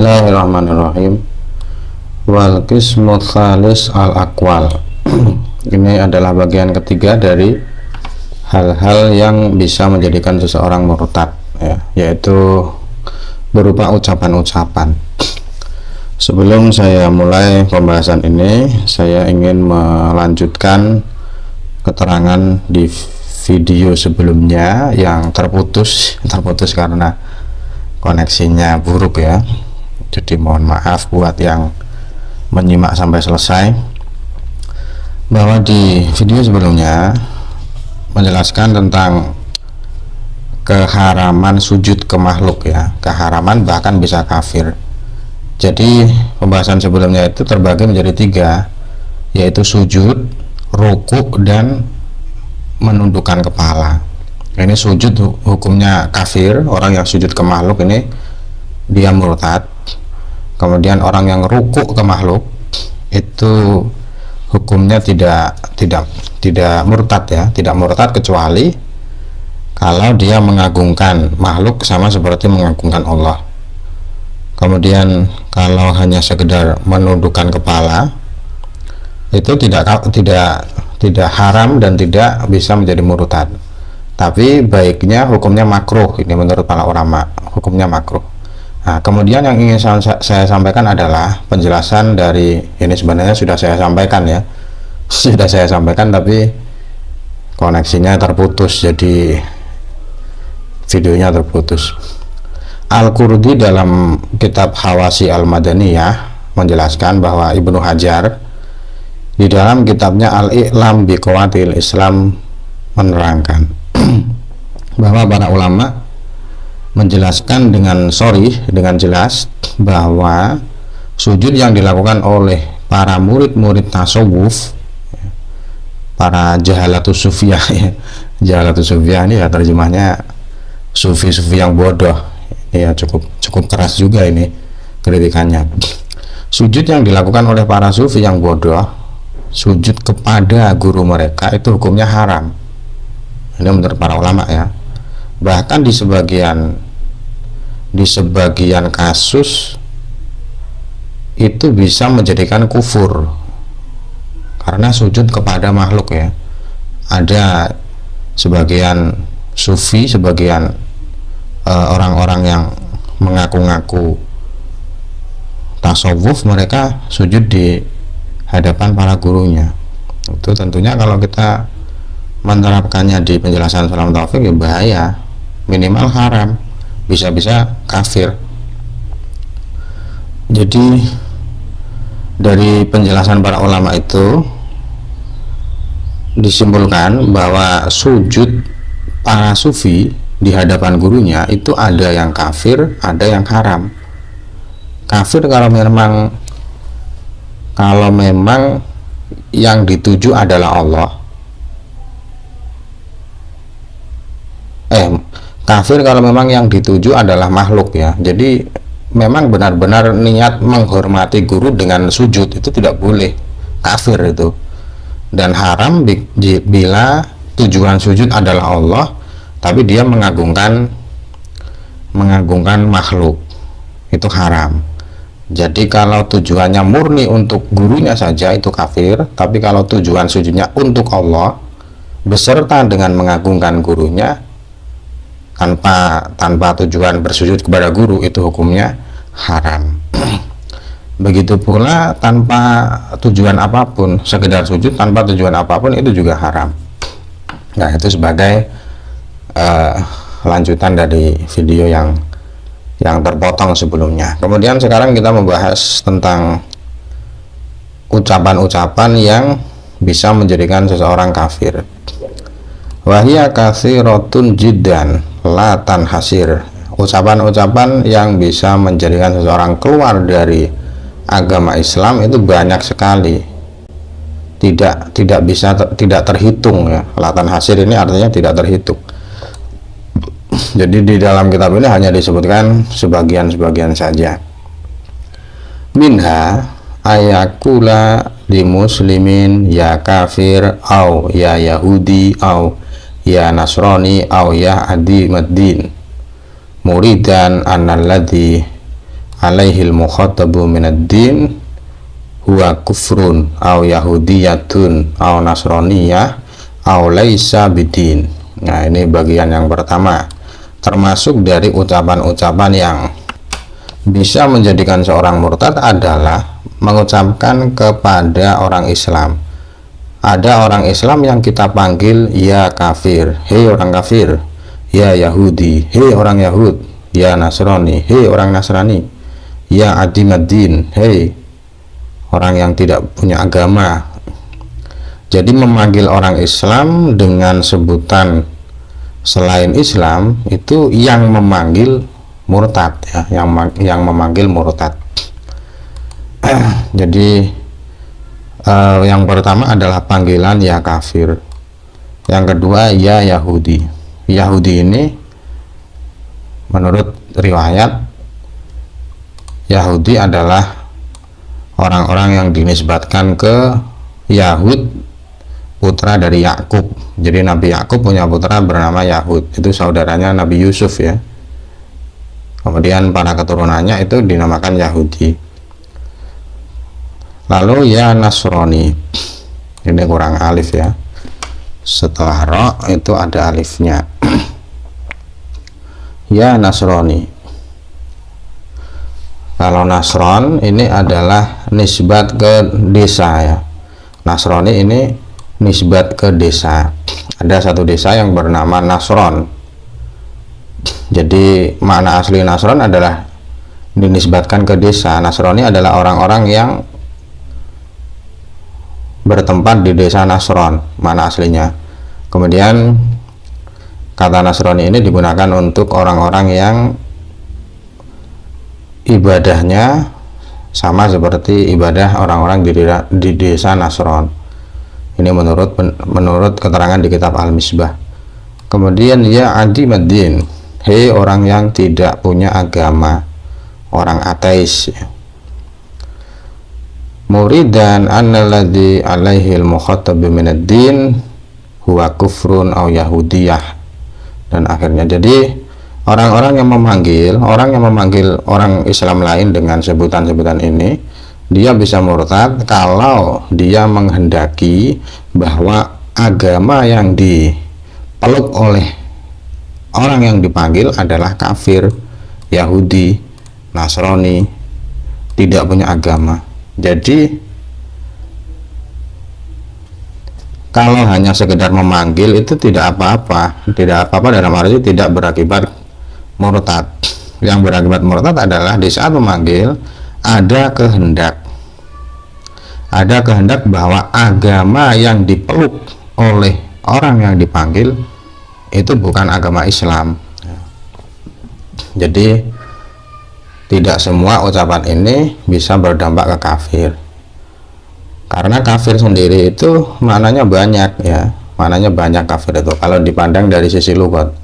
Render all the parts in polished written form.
Bismillahirrahmanirrahim. Wal qismu tsalis al aqwal. Ini adalah bagian ketiga dari hal-hal yang bisa menjadikan seseorang murtad, ya, yaitu berupa ucapan-ucapan. Sebelum saya mulai pembahasan ini, saya ingin melanjutkan keterangan di video sebelumnya yang terputus karena koneksinya buruk, ya. Jadi mohon maaf buat yang menyimak sampai selesai, bahwa di video sebelumnya menjelaskan tentang keharaman sujud ke makhluk, ya, keharaman bahkan bisa kafir. Jadi pembahasan sebelumnya itu terbagi menjadi tiga, yaitu sujud, rukuk, dan menundukkan kepala. Ini sujud hukumnya kafir, orang yang sujud ke makhluk ini dia murtad. Kemudian orang yang rukuk ke makhluk itu hukumnya tidak murtad, ya, tidak murtad kecuali kalau dia mengagungkan makhluk sama seperti mengagungkan Allah. Kemudian kalau hanya sekedar menundukkan kepala itu tidak haram dan tidak bisa menjadi murtad. Tapi baiknya hukumnya makruh, ini menurut para ulama hukumnya makruh. Nah, kemudian yang ingin saya sampaikan adalah penjelasan dari ini. Sebenarnya sudah saya sampaikan, ya, sudah saya sampaikan, tapi koneksinya terputus, jadi videonya terputus. Al-Qurdi dalam kitab Hawasi Al-Madaniyah menjelaskan bahwa Ibnu Hajar di dalam kitabnya Al-I'lam bi Qawaidil Islam menerangkan bahwa para ulama menjelaskan dengan jelas bahwa sujud yang dilakukan oleh para murid-murid tasawuf, para jahalatus sufiyah, ya. Jahalatus sufiyah ini ya terjemahnya sufi-sufi yang bodoh, ya, cukup keras juga ini kritikannya. Sujud yang dilakukan oleh para sufi yang bodoh, sujud kepada guru mereka, itu hukumnya haram. Ini menurut para ulama, ya. Bahkan di sebagian kasus itu bisa menjadikan kufur karena sujud kepada makhluk, ya. Ada sebagian sufi, sebagian orang-orang yang mengaku-ngaku tasawuf, mereka sujud di hadapan para gurunya. Itu tentunya kalau kita menerapkannya di penjelasan Salam Taufik, ya bahaya, minimal haram, bisa-bisa kafir. Jadi dari penjelasan para ulama itu disimpulkan bahwa sujud para sufi di hadapan gurunya itu ada yang kafir, ada yang haram. Kafir kalau memang yang dituju adalah Allah. Kafir kalau memang yang dituju adalah makhluk, ya. Jadi memang benar-benar niat menghormati guru dengan sujud itu tidak boleh, kafir itu. Dan haram bila tujuan sujud adalah Allah tapi dia mengagungkan makhluk, itu haram. Jadi kalau tujuannya murni untuk gurunya saja itu kafir, tapi kalau tujuan sujudnya untuk Allah beserta dengan mengagungkan gurunya tanpa tujuan bersujud kepada guru, itu hukumnya haram. Begitu pula tanpa tujuan apapun, sekedar sujud tanpa tujuan apapun, itu juga haram. Nah, itu sebagai lanjutan dari video yang terpotong sebelumnya. Kemudian sekarang kita membahas tentang ucapan-ucapan yang bisa menjadikan seseorang kafir. Wahia katsiratun jiddan la tanhasir. Ucapan-ucapan yang bisa menjadikan seseorang keluar dari agama Islam itu banyak sekali, tidak terhitung, ya. La tanhasir ini artinya tidak terhitung. Jadi di dalam kitab ini hanya disebutkan sebagian saja. Minha ayakula di muslimin ya kafir, au ya Yahudi, au ya Nasrani, au ya adi maddin, muridan annalladzi alaihil mukhatabu minad din huwa kufrun au yahudiyatun au nasroniyah au laisa bidin. Nah, ini bagian yang pertama, termasuk dari ucapan-ucapan yang bisa menjadikan seorang murtad adalah mengucapkan kepada orang Islam. Ada orang Islam yang kita panggil ya kafir, hei orang kafir, ya Yahudi, hei orang Yahud, ya Nasrani, hei orang Nasrani, ya adimaddin, hei orang yang tidak punya agama. Jadi memanggil orang Islam dengan sebutan selain Islam itu yang memanggil murtad, ya, yang memanggil murtad. Jadi yang pertama adalah panggilan ya kafir, yang kedua ya Yahudi. Yahudi ini menurut riwayat Yahudi adalah orang-orang yang dinisbatkan ke Yahud, putra dari Yakub. Jadi Nabi Yakub punya putra bernama Yahud, itu saudaranya Nabi Yusuf ya. Kemudian para keturunannya itu dinamakan Yahudi. Lalu ya Nasrani, ini kurang alif ya, setelah ro itu ada alifnya. Ya Nasrani. Kalau Nasron ini adalah nisbat ke desa ya. Nasrani ini nisbat ke desa. Ada satu desa yang bernama Nasron. Jadi makna asli Nasron adalah dinisbatkan ke desa. Nasrani adalah orang-orang yang bertempat di desa Nasron, mana aslinya. Kemudian kata Nasrani ini digunakan untuk orang-orang yang ibadahnya sama seperti ibadah orang-orang di desa Nasron. Ini menurut keterangan di kitab Al-Misbah. Kemudian ya adimaddin, hei orang yang tidak punya agama, orang ateis. Muridan annalladzi alaihil mukhatab minad din huwa kufrun au yahudiyah. Dan akhirnya jadi orang yang memanggil orang Islam lain dengan sebutan-sebutan ini, dia bisa murtad kalau dia menghendaki bahwa agama yang dipeluk oleh orang yang dipanggil adalah kafir, Yahudi, Nasrani, tidak punya agama. Jadi kalau hanya sekedar memanggil itu tidak apa-apa dalam arti tidak berakibat murtad. Yang berakibat murtad adalah di saat memanggil ada kehendak bahwa agama yang dipeluk oleh orang yang dipanggil itu bukan agama Islam. Jadi tidak semua ucapan ini bisa berdampak ke kafir, karena kafir sendiri itu maknanya banyak ya, maknanya banyak kafir itu kalau dipandang dari sisi lughat.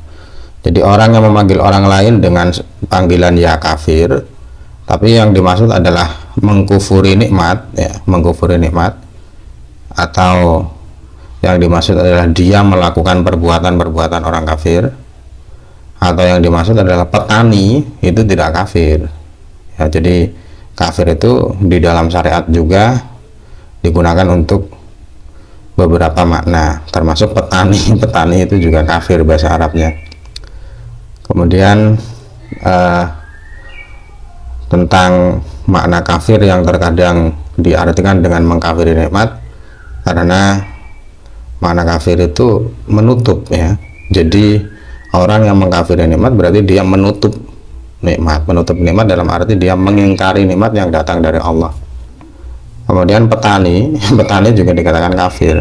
Jadi orang yang memanggil orang lain dengan panggilan ya kafir, tapi yang dimaksud adalah mengkufuri nikmat ya, mengkufuri nikmat, atau yang dimaksud adalah dia melakukan perbuatan orang kafir, atau yang dimaksud adalah petani, itu tidak kafir ya. Jadi kafir itu di dalam syariat juga digunakan untuk beberapa makna, termasuk petani itu juga kafir bahasa Arabnya. Kemudian tentang makna kafir yang terkadang diartikan dengan mengkafiri nikmat, karena makna kafir itu menutup ya. Jadi orang yang mengkafiri nikmat berarti dia menutup nikmat dalam arti dia mengingkari nikmat yang datang dari Allah. Kemudian petani juga dikatakan kafir.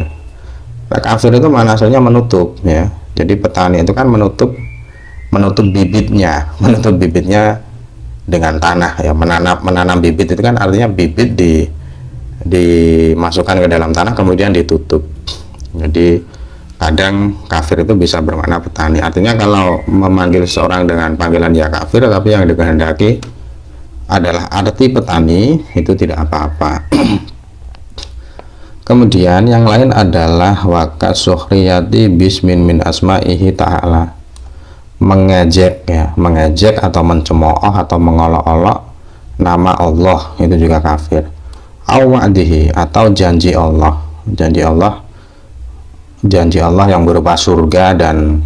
Nah, kafir itu mana aslinya menutup ya. Jadi petani itu kan menutup bibitnya dengan tanah ya. Menanam bibit itu kan artinya bibit dimasukkan ke dalam tanah kemudian ditutup. Jadi kadang kafir itu bisa bermakna petani. Artinya kalau memanggil seorang dengan panggilan ya kafir tapi yang dikehendaki adalah arti petani, itu tidak apa-apa. Kemudian yang lain adalah wakat suhriyati bismin min asma'ihi ta'ala, mengejek atau mencemooh atau mengolok-olok nama Allah itu juga kafir. Awadihi atau janji Allah, janji Allah yang berupa surga dan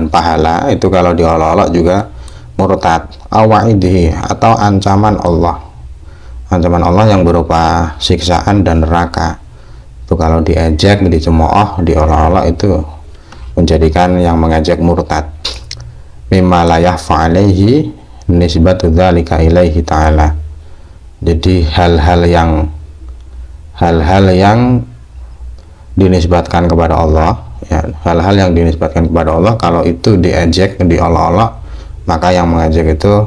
pahala itu kalau diolok-olok juga murtad. Awaidihi atau ancaman Allah yang berupa siksaan dan neraka itu kalau diejek, dicemooh, diolok-olok itu menjadikan yang mengejek murtad. Mimma la yahfa alaihi nisbatu dzalika ilaihi ta'ala. Jadi hal-hal yang dinisbatkan kepada Allah, ya, hal-hal yang dinisbatkan kepada Allah kalau itu diejek, diolok-olok, maka yang mengejek itu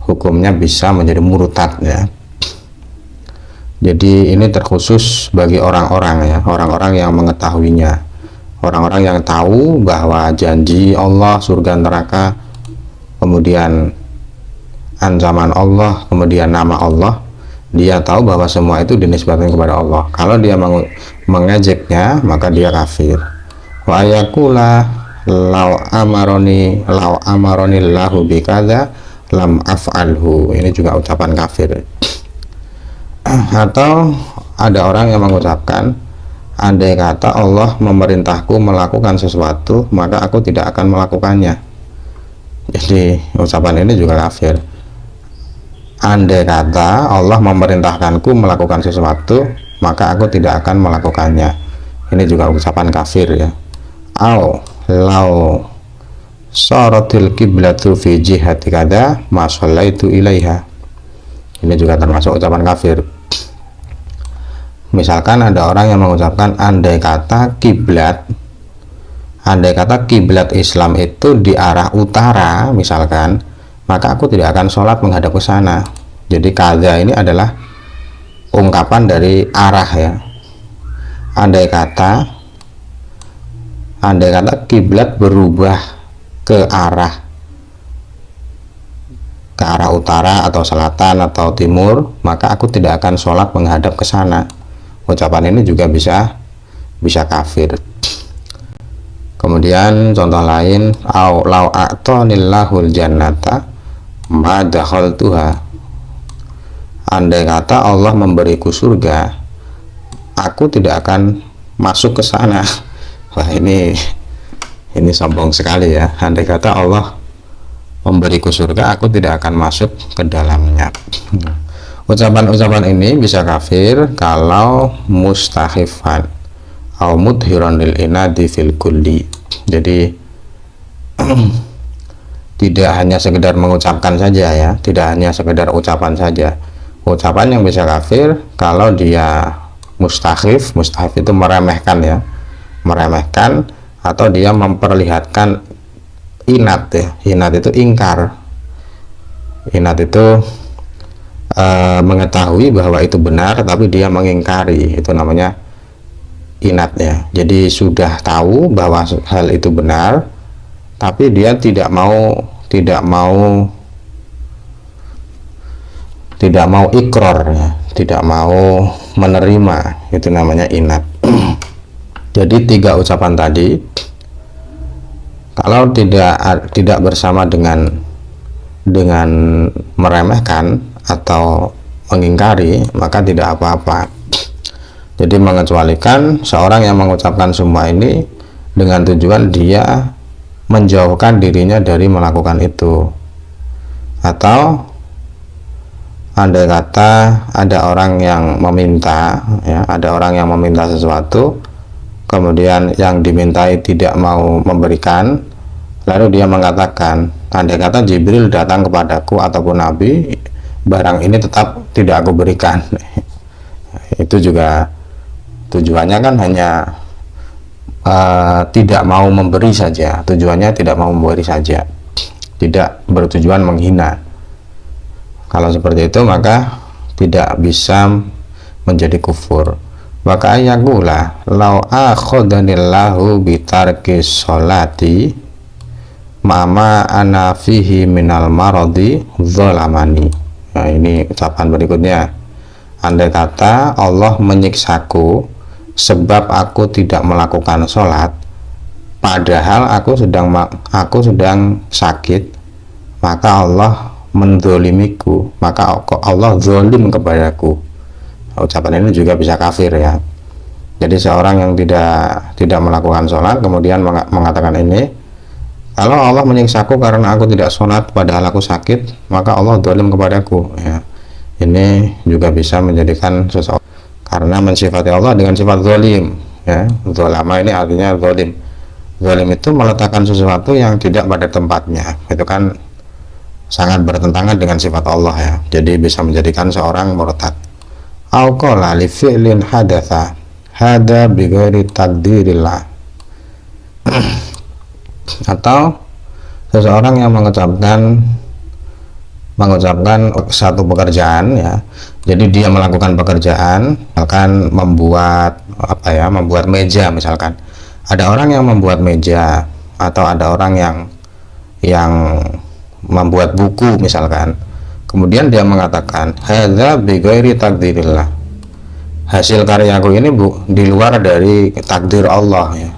hukumnya bisa menjadi murtad, ya. Jadi ini terkhusus bagi orang-orang, ya, orang-orang yang mengetahuinya, orang-orang yang tahu bahwa janji Allah, surga neraka, kemudian ancaman Allah, kemudian nama Allah, dia tahu bahwa semua itu dinisbatkan kepada Allah. Kalau dia mengejeknya, maka dia kafir. Wa ayakula law amaroni lahu bikadza lam af'alhu. Ini juga ucapan kafir. Atau ada orang yang mengucapkan, andai kata Allah memerintahku melakukan sesuatu, maka aku tidak akan melakukannya. Jadi ucapan ini juga kafir. Andai kata Allah memerintahkanku melakukan sesuatu, maka aku tidak akan melakukannya. Ini juga ucapan kafir, ya. Au lau saratil qiblatu fi jihati kada ma shallaitu ilaiha. Ini juga termasuk ucapan kafir. Misalkan ada orang yang mengucapkan andai kata kiblat Islam itu di arah utara, misalkan, maka aku tidak akan sholat menghadap ke sana. Jadi kada ini adalah ungkapan dari arah, ya. Andai kata kiblat berubah ke arah utara atau selatan atau timur, maka aku tidak akan sholat menghadap ke sana. Ucapan ini juga bisa kafir. Kemudian contoh lain, au lau a'tanillahul jannata ma dakhaltuha. Andai kata Allah memberiku surga, aku tidak akan masuk ke sana. Wah, ini sombong sekali, ya. Andai kata Allah memberiku surga, aku tidak akan masuk ke dalamnya. Ucapan-ucapan ini bisa kafir kalau mustahifan au mudhiran lil inadi fil kulli. Jadi tidak hanya sekedar mengucapkan saja, ya, tidak hanya sekedar ucapan saja. Ucapan yang bisa kafir kalau dia mustahif itu meremehkan, ya, meremehkan, atau dia memperlihatkan inat, ya. Inat itu ingkar. Inat itu mengetahui bahwa itu benar tapi dia mengingkari, itu namanya inat, ya. Jadi sudah tahu bahwa hal itu benar tapi dia tidak mau ikrar, ya, tidak mau menerima, itu namanya inat. Jadi 3 ucapan tadi kalau tidak bersama dengan meremehkan atau mengingkari, maka tidak apa-apa. Jadi mengecualikan seorang yang mengucapkan semua ini dengan tujuan dia menjauhkan dirinya dari melakukan itu. Atau andai kata ada orang yang meminta, ya, ada orang yang meminta sesuatu, kemudian yang dimintai tidak mau memberikan, lalu dia mengatakan, andai kata Jibril datang kepadaku ataupun Nabi, barang ini tetap tidak aku berikan. Itu juga tujuannya kan hanya tidak mau memberi saja, tujuannya tidak mau memberi saja, tidak bertujuan menghina. Kalau seperti itu maka tidak bisa menjadi kufur. Maka ayakula lau akhodanillahu bitarkis sholati mama ana fihi minal maradi zolamani. Nah, ini ucapan berikutnya. Andai kata Allah menyiksaku sebab aku tidak melakukan sholat, padahal aku sedang sakit, maka Allah mendolimiku, maka Allah zolim kepadaku. Ucapan ini juga bisa kafir ya. Jadi seorang yang tidak melakukan sholat kemudian mengatakan ini, kalau Allah menyiksaku karena aku tidak sholat padahal aku sakit, maka Allah zolim kepadaku ya. Ini juga bisa menjadikan seseorang, karena mensifati Allah dengan sifat zolim ya. Zolama ini artinya zolim. Zolim itu meletakkan sesuatu yang tidak pada tempatnya, itu kan sangat bertentangan dengan sifat Allah ya. Jadi bisa menjadikan seorang murtad. Au qala li fi'lin hadatha hada bighairi takdirillah. Atau seseorang yang mengucapkan satu pekerjaan ya. Jadi dia melakukan pekerjaan, misalkan membuat meja misalkan. Ada orang yang membuat meja, atau ada orang yang membuat buku misalkan. Kemudian dia mengatakan hadza bighairi takdirillah. Hasil karyaku ini di luar dari takdir Allah ya.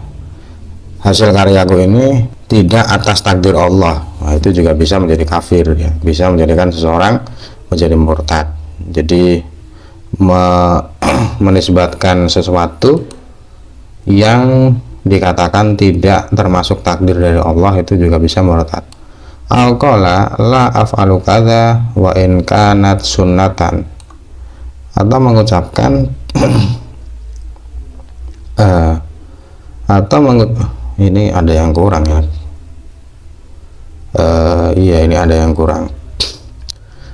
Hasil karyaku ini tidak atas takdir Allah. Nah, itu juga bisa menjadi kafir ya. Bisa menjadikan seseorang menjadi murtad. Jadi menisbatkan sesuatu yang dikatakan tidak termasuk takdir dari Allah, itu juga bisa murtad. Al-qala la af'alu kadza wa in kanat sunnatan. Atau mengucapkan ini ada yang kurang ya. Iya, ini ada yang kurang.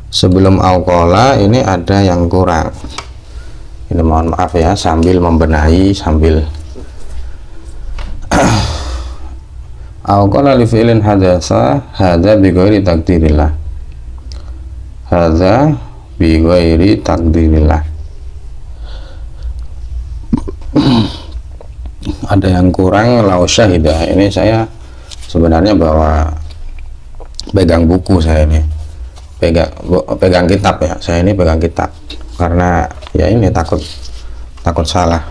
Sebelum al-qala ini ada yang kurang. Ini mohon maaf ya, sambil membenahi, sambil al-qala li fi'lin hadatsa hadza bi ghairi takdirillah. Hadza bi ghairi takdirillah. Ada yang kurang lau syahidah. Ini saya sebenarnya bawa pegang buku, saya ini pegang kitab ya. Saya ini pegang kitab karena ya ini takut salah.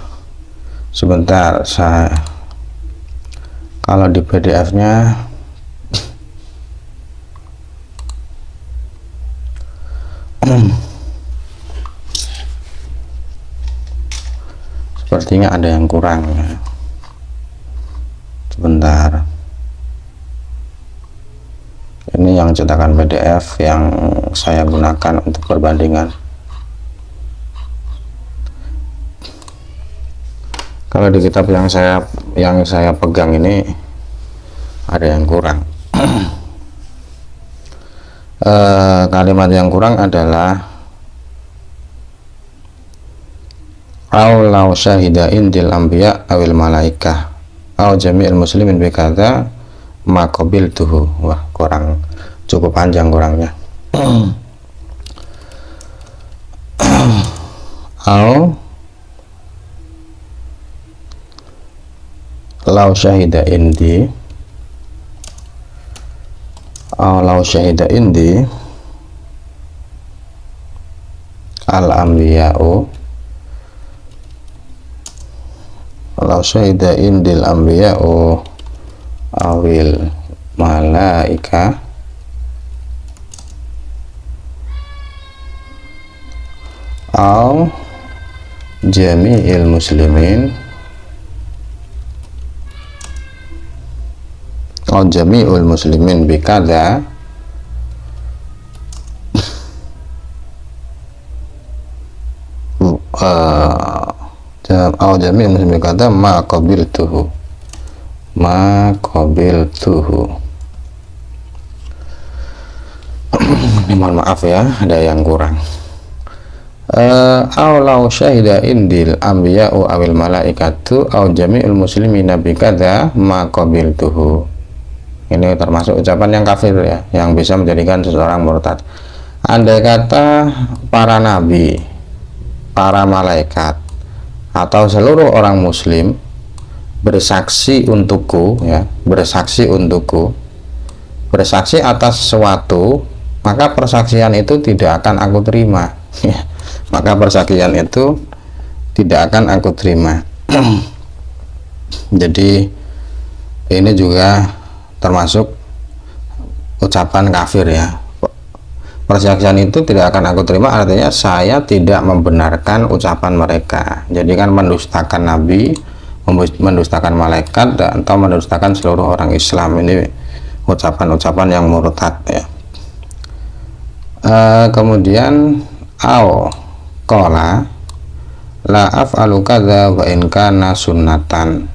Sebentar, saya kalau di PDF-nya sepertinya ada yang kurang ya. Sebentar, ini yang cetakan PDF yang saya gunakan untuk perbandingan. Kalau di kitab yang saya pegang ini ada yang kurang. Kalimat yang kurang adalah au law syahida indil anbiya awil malaikah au jami'il muslimin bikadza ma qabiltuhu. Wah, kurang, cukup panjang kurangnya. Au law syahida indi law syahida indi al anbiya'u law syahida indil anbiya'u awil malaika au jami'il muslimin au jami'ul muslimin bikadza au jami'ul muslimin bikadza ma qabiltuhu mohon maaf ya, ada yang kurang. Au law syahida indil anbiya'u awil malaikatu au jami'ul muslimina bikadza ma qabiltuhu. Ini termasuk ucapan yang kafir ya, yang bisa menjadikan seseorang murtad. Andai kata para nabi, para malaikat, atau seluruh orang muslim bersaksi untukku ya, bersaksi atas sesuatu, maka persaksian itu tidak akan aku terima ya. Maka persaksian itu tidak akan aku terima. Jadi ini juga termasuk ucapan kafir ya. persaksian itu tidak akan aku terima, artinya saya tidak membenarkan ucapan mereka. Jadi kan mendustakan nabi, mendustakan malaikat, atau mendustakan seluruh orang Islam. Ini ucapan-ucapan yang murtad ya. Kemudian qala la af'alu kadza wa in kana sunnatan,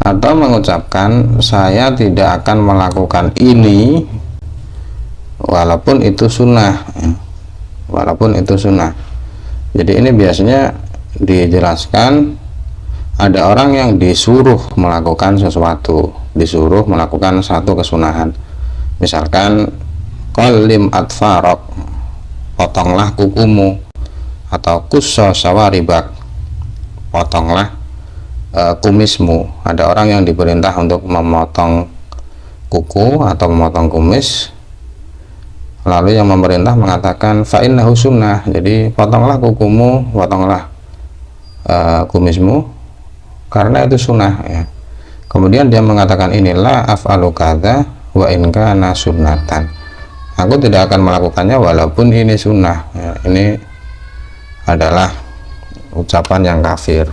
atau mengucapkan saya tidak akan melakukan ini walaupun itu sunnah ya. Walaupun itu sunnah. Jadi ini biasanya dijelaskan ada orang yang disuruh melakukan sesuatu, disuruh melakukan satu kesunahan, misalkan qalim atfarok, potonglah kukumu, atau kusso sawaribak, potonglah kumismu. Ada orang yang diperintah untuk memotong kuku atau memotong kumis, lalu yang memerintah mengatakan fa innahu sunnah, jadi potonglah kukumu, potonglah kumismu karena itu sunnah ya. Kemudian dia mengatakan inilah af'alu kadza wa in kana sunnatan, aku tidak akan melakukannya walaupun ini sunnah ya. Ini adalah ucapan yang kafir.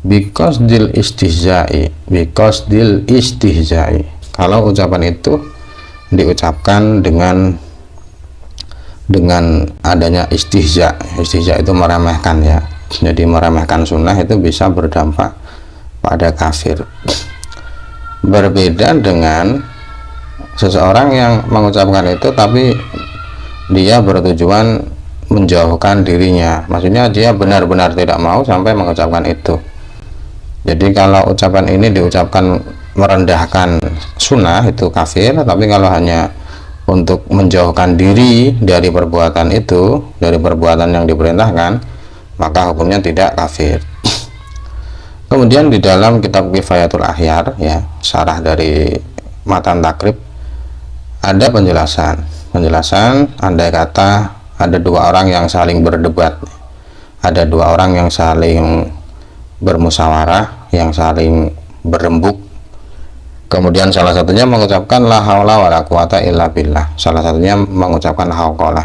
Because deal istihzai, kalau ucapan itu diucapkan dengan adanya istihza itu meremehkan ya. Jadi meremehkan sunnah itu bisa berdampak pada kafir. Berbeda dengan seseorang yang mengucapkan itu tapi dia bertujuan menjauhkan dirinya, maksudnya dia benar-benar tidak mau sampai mengucapkan itu. Jadi kalau ucapan ini diucapkan merendahkan sunnah itu kafir, tapi kalau hanya untuk menjauhkan diri dari perbuatan itu, dari perbuatan yang diperintahkan, maka hukumnya tidak kafir. Kemudian di dalam kitab Kifayatul Ahyar ya, syarah dari Matan Takrib, ada penjelasan andai kata ada dua orang yang saling berdebat, ada dua orang yang saling bermusyawarah, yang saling berembuk, kemudian salah satunya mengucapkan la haula wala quwata illa billah, salah satunya mengucapkan hauqalah,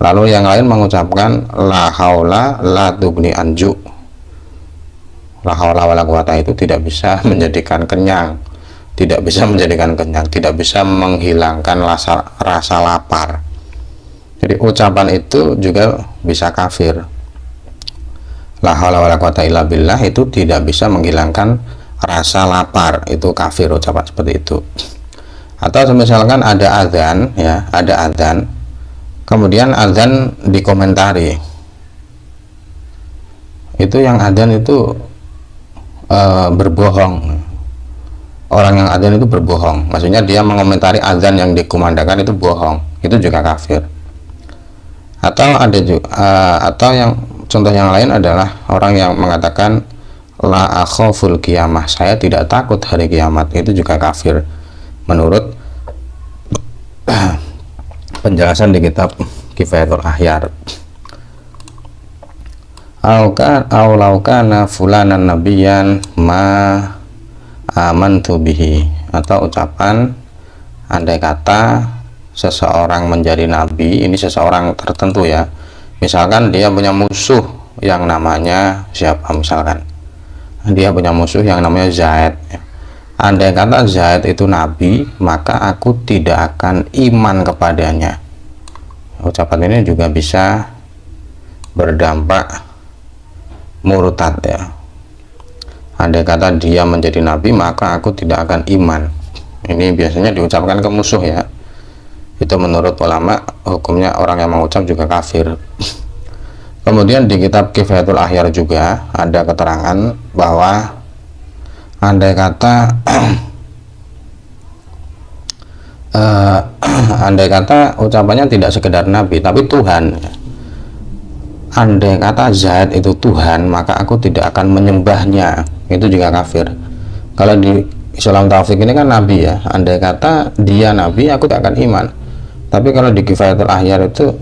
lalu yang lain mengucapkan la haula la tugni anju, la haula wala quwata itu tidak bisa menjadikan kenyang, tidak bisa menjadikan kenyang, tidak bisa menghilangkan rasa lapar. Jadi ucapan itu juga bisa kafir. La haula wala quwata illa billah itu tidak bisa menghilangkan rasa lapar, itu kafir ucapan seperti itu. Atau misalkan ada azan ya, ada azan, kemudian azan dikomentari, itu yang azan itu berbohong, orang yang azan itu berbohong, maksudnya dia mengomentari azan yang dikumandangkan itu bohong, itu juga kafir. Atau ada juga atau yang contoh yang lain adalah orang yang mengatakan la akhaful qiyamah, saya tidak takut hari kiamat, itu juga kafir menurut penjelasan di kitab Kifayatul Ahyar. Aulaukana fulanan nabiyan ma amantu bihi, atau ucapan andai kata seseorang menjadi nabi, ini seseorang tertentu ya, misalkan dia punya musuh yang namanya siapa, misalkan dia punya musuh yang namanya Zaid ya. Andai kata Zaid itu nabi, maka aku tidak akan iman kepadanya. Ucapan ini juga bisa berdampak murtad ya. Andai kata dia menjadi nabi, maka aku tidak akan iman. Ini biasanya diucapkan ke musuh ya. Itu menurut ulama hukumnya orang yang mengucap juga kafir. Kemudian di kitab Kifayatul Ahyar juga ada keterangan bahwa andai kata andai kata ucapannya tidak sekedar nabi tapi Tuhan, andai kata Zaid itu Tuhan, maka aku tidak akan menyembahnya, itu juga kafir. Kalau di Islam Taufik ini kan nabi ya, andai kata dia nabi aku tidak akan iman. Tapi kalau di Kifayatul Ahyar itu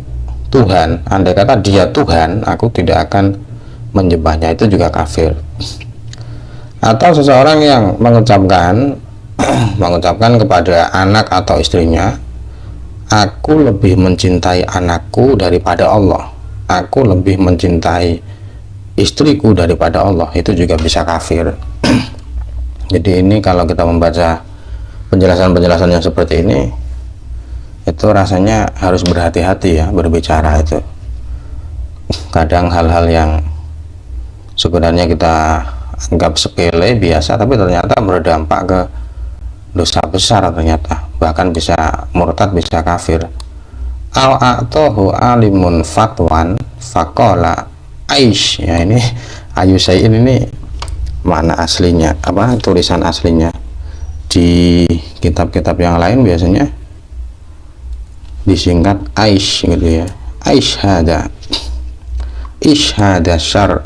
Tuhan, andai kata dia Tuhan, aku tidak akan menyembahnya, itu juga kafir. Atau seseorang yang mengucapkan mengucapkan kepada anak atau istrinya, aku lebih mencintai anakku daripada Allah, aku lebih mencintai istriku daripada Allah, itu juga bisa kafir. Jadi ini kalau kita membaca penjelasan-penjelasan yang seperti ini, itu rasanya harus berhati-hati ya berbicara itu. Kadang hal-hal yang sebenarnya kita anggap sepele biasa, tapi ternyata berdampak ke dosa besar, ternyata bahkan bisa murtad, bisa kafir. Al a'tohu alimun fatwan faqala aish, ya ini ayusain ini mana aslinya, apa tulisan aslinya di kitab-kitab yang lain biasanya disingkat aish gitu ya, aish hada, ish hada syar.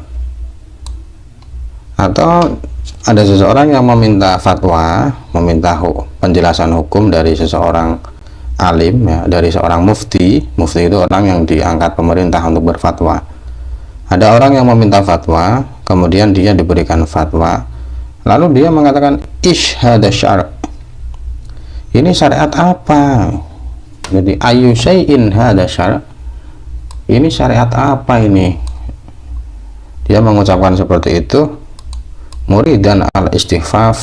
Atau ada seseorang yang meminta fatwa, meminta penjelasan hukum dari seseorang alim ya, dari seorang mufti. Mufti itu orang yang diangkat pemerintah untuk berfatwa. Ada orang yang meminta fatwa, kemudian dia diberikan fatwa, lalu dia mengatakan ish hada syar, ini syariat apa? Jadi ayu syai'in hada syar, ini syariat apa ini? Dia mengucapkan seperti itu muridan al istighfaf,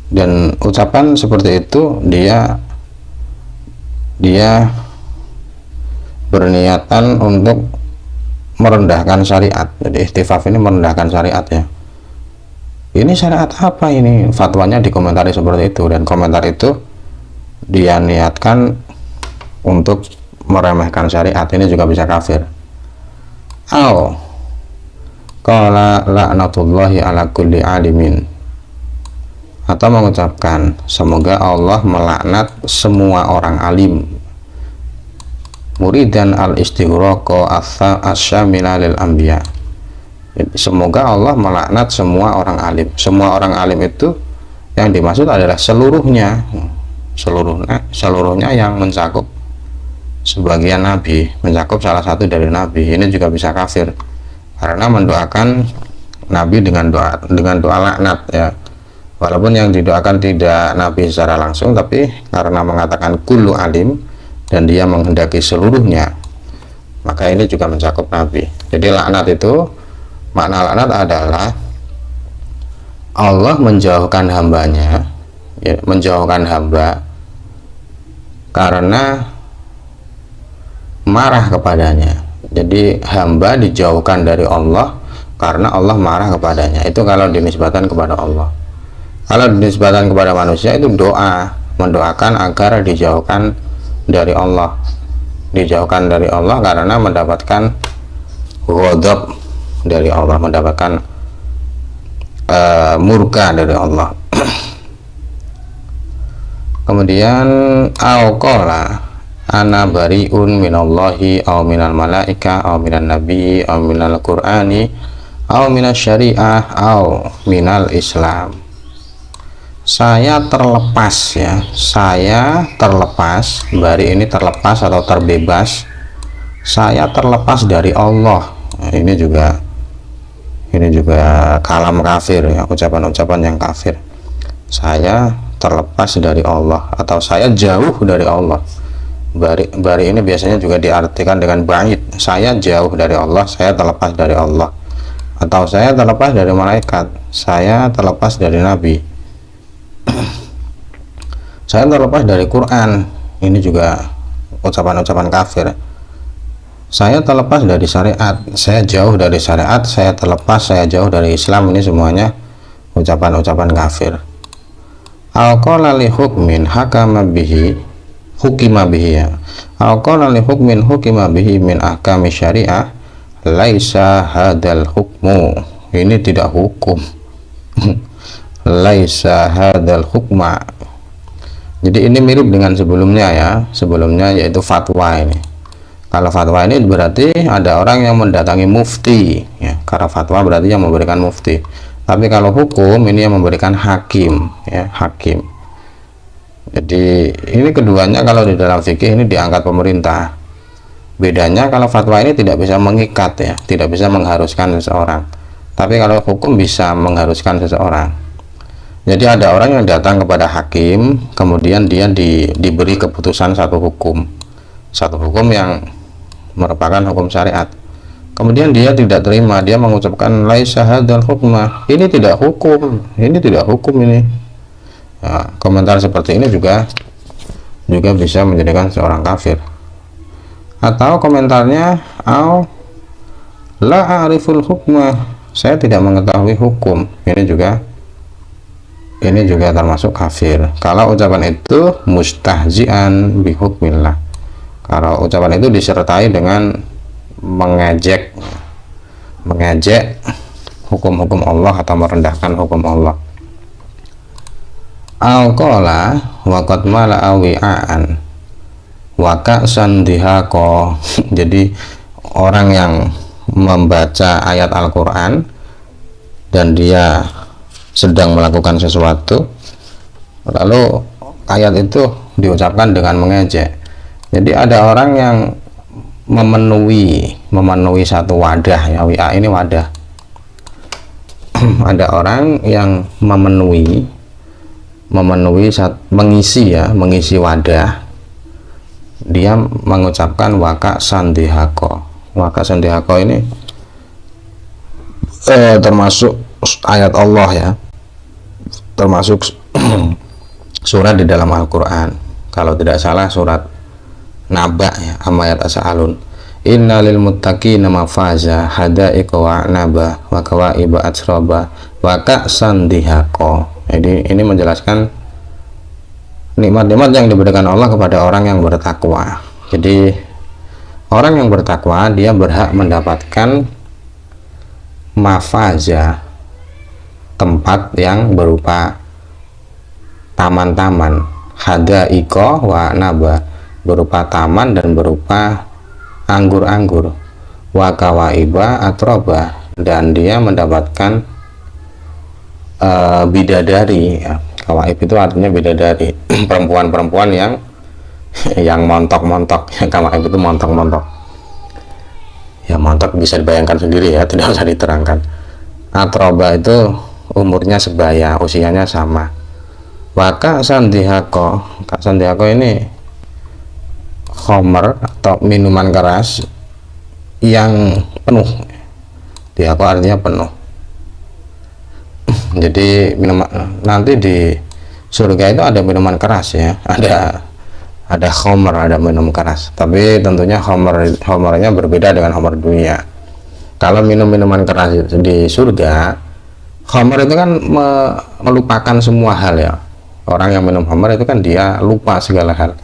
dan ucapan seperti itu dia berniatan untuk merendahkan syariat. Jadi istighfaf ini merendahkan syariat ya. Ini syariat apa ini? Fatwanya dikomentari seperti itu, dan komentar itu dia niatkan untuk meremehkan syariat. Ini juga bisa kafir. Qala la'natullahi ala kulli alimin, atau mengucapkan semoga Allah melaknat semua orang alim, muridan al istighraqo asyamila lil anbiya. Semoga Allah melaknat semua orang alim. Semua orang alim itu yang dimaksud adalah seluruhnya yang mencakup sebagian nabi, mencakup salah satu dari nabi. Ini juga bisa kafir karena mendoakan nabi dengan doa laknat ya. Walaupun yang didoakan tidak nabi secara langsung, tapi karena mengatakan kullu alim dan dia menghendaki seluruhnya, maka ini juga mencakup nabi. Jadi laknat itu, makna laknat adalah Allah menjauhkan hambanya ya, menjauhkan hamba karena marah kepadanya. Jadi hamba dijauhkan dari Allah karena Allah marah kepadanya. Itu kalau dinisbatan kepada Allah. Kalau dinisbatan kepada manusia itu doa, mendoakan agar dijauhkan dari Allah, dijauhkan dari Allah karena mendapatkan ghadab dari Allah, mendapatkan murka dari Allah. Kemudian auqala ana bariun minallahi aw minal malaika aw minan nabi aw minal qur'ani aw minas syariah aw minal islam. Saya terlepas ya, saya terlepas, bari ini terlepas atau terbebas, saya terlepas dari Allah. Nah, ini juga kalam kafir ya, ucapan-ucapan yang kafir. Saya terlepas dari Allah atau saya jauh dari Allah. Bari ini biasanya juga diartikan dengan ba'id. Saya jauh dari Allah, saya terlepas dari Allah, atau saya terlepas dari malaikat, saya terlepas dari nabi, saya terlepas dari Quran. Ini juga ucapan-ucapan kafir. Saya terlepas dari syariat, saya jauh dari syariat, saya terlepas, saya jauh dari Islam. Ini semuanya ucapan-ucapan kafir. Al-qala li hukmin hakama bihi hukima bihi ya. Al-qala li hukmin hukima bihi min ahkami syariah laisa hadal hukmu. Ini tidak hukum. Laisa hadal hukma. Jadi ini mirip dengan sebelumnya ya. Sebelumnya yaitu fatwa ini. Kalau fatwa ini berarti ada orang yang mendatangi mufti ya. Karena fatwa berarti yang memberikan mufti. Tapi kalau hukum ini yang memberikan hakim ya, hakim. Jadi ini keduanya kalau di dalam fikih ini diangkat pemerintah. Bedanya kalau fatwa ini tidak bisa mengikat ya, tidak bisa mengharuskan seseorang. Tapi kalau hukum bisa mengharuskan seseorang. Jadi ada orang yang datang kepada hakim, kemudian dia diberi keputusan satu hukum yang merupakan hukum syariat. Kemudian dia tidak terima, dia mengucapkan laisa hadzal hukmah, ini tidak hukum, ini. Nah, komentar seperti ini juga bisa menjadikan seorang kafir. Atau komentarnya la a'riful hukmah, saya tidak mengetahui hukum, ini juga termasuk kafir. Kalau ucapan itu mustahzi'an bi hukmillah, kalau ucapan itu disertai dengan mengejek hukum-hukum Allah atau merendahkan hukum Allah. Al-qala waqad mala'a wi'an wa ka'san dihaqo. Jadi orang yang membaca ayat Al-Quran dan dia sedang melakukan sesuatu, lalu ayat itu diucapkan dengan mengejek. Jadi ada orang yang memenuhi satu wadah, ya, WA ini wadah. Ada orang yang mengisi wadah, dia mengucapkan waka sandihako. Waka sandihako ini termasuk ayat Allah, ya, termasuk surat di dalam Al-Quran. Kalau tidak salah surat Naba, ya, Amma yatasaalun. Innalil muttaqina mafaza hadaiqa wa naba wa kawaiba atsraba wa ka'san dihaqo. Jadi ini menjelaskan nikmat-nikmat yang diberikan Allah kepada orang yang bertakwa. Jadi orang yang bertakwa dia berhak mendapatkan mafaza, tempat yang berupa taman-taman, hadaiqa wa naba, berupa taman dan berupa anggur-anggur, wa kawaiba atroba, dan dia mendapatkan bidadari, ya. Kawaib itu artinya bidadari, perempuan-perempuan yang montok-montok. Kawaib itu montok-montok, ya, montok bisa dibayangkan sendiri, ya, tidak usah diterangkan. Atroba itu umurnya sebaya, usianya sama. Waka sandihako, Kak sandihako ini khomer atau minuman keras yang penuh. Dihako artinya penuh. Jadi nanti di surga itu ada minuman keras, ya, ada khomer, ada minum keras. Tapi tentunya khomernya berbeda dengan khomer dunia. Kalau minum minuman keras di surga, khomer itu kan melupakan semua hal, ya. Orang yang minum khomer itu kan dia lupa segala hal.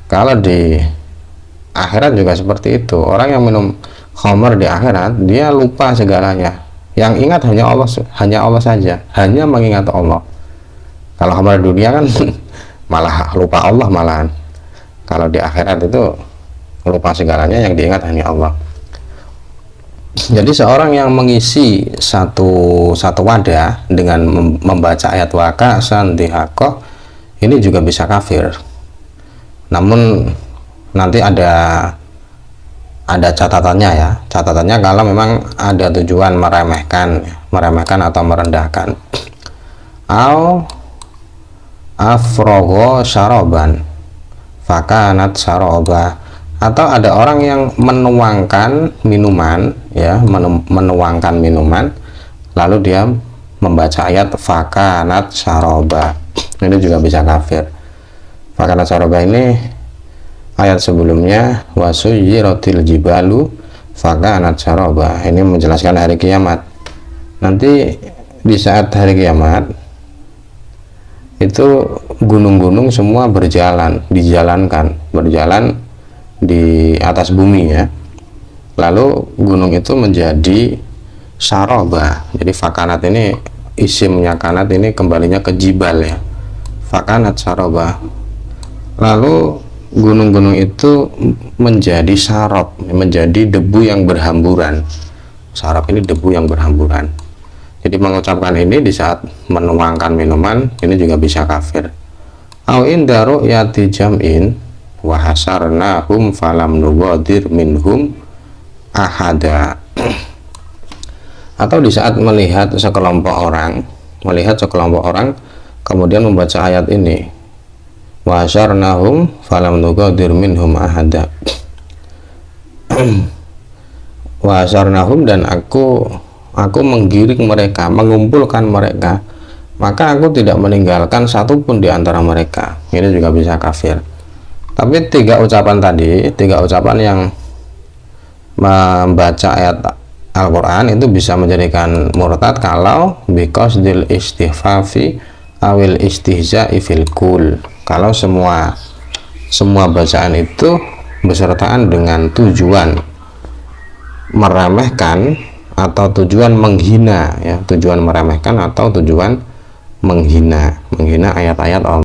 Kalau di akhirat juga seperti itu. Orang yang minum khomer di akhirat dia lupa segalanya. Yang ingat hanya Allah saja, hanya mengingat Allah. Kalau khomer dunia kan malah lupa Allah malahan. Kalau di akhirat itu lupa segalanya, yang diingat hanya Allah. Jadi seorang yang mengisi satu wadah dengan membaca ayat waka sandihako ini juga bisa kafir. Namun nanti ada catatannya, ya. Catatannya kalau memang ada tujuan meremehkan atau merendahkan. Au afrogo syaroban fakanat syaroba, atau ada orang yang menuangkan minuman, ya, menuangkan minuman lalu dia membaca ayat fakanat syaroba, ini juga bisa kafir. Fakanat syaroba ini ayat sebelumnya wasuyiratil jibalu fakanat syaroba, ini menjelaskan hari kiamat. Nanti di saat hari kiamat itu gunung-gunung semua berjalan di atas bumi, ya. Lalu gunung itu menjadi syaroba. Jadi fakanat ini isimnya, kanat ini kembalinya ke jibal, ya. Fakanat syaroba. Lalu gunung-gunung itu menjadi sarab, menjadi debu yang berhamburan. Sarab ini debu yang berhamburan. Jadi mengucapkan ini di saat menuangkan minuman ini juga bisa kafir. Au inda ru'yati jam'in wa hasarnahum falam nubadir minhum ahada. Atau di saat melihat sekelompok orang melihat sekelompok orang kemudian membaca ayat ini, wa asyarnahum falam nugadir minhum ahada. Wa asyarnahum, dan aku menggiring mereka, mengumpulkan mereka, maka aku tidak meninggalkan satupun di antara mereka. Ini juga bisa kafir. Tapi tiga ucapan yang membaca ayat Al-Quran itu bisa menjadikan murtad kalau biqasdil istihfafi awil istihza'i fil kul, kalau semua bacaan itu besertaan dengan tujuan meremehkan atau tujuan menghina, ya, tujuan meremehkan atau tujuan menghina ayat-ayat Allah.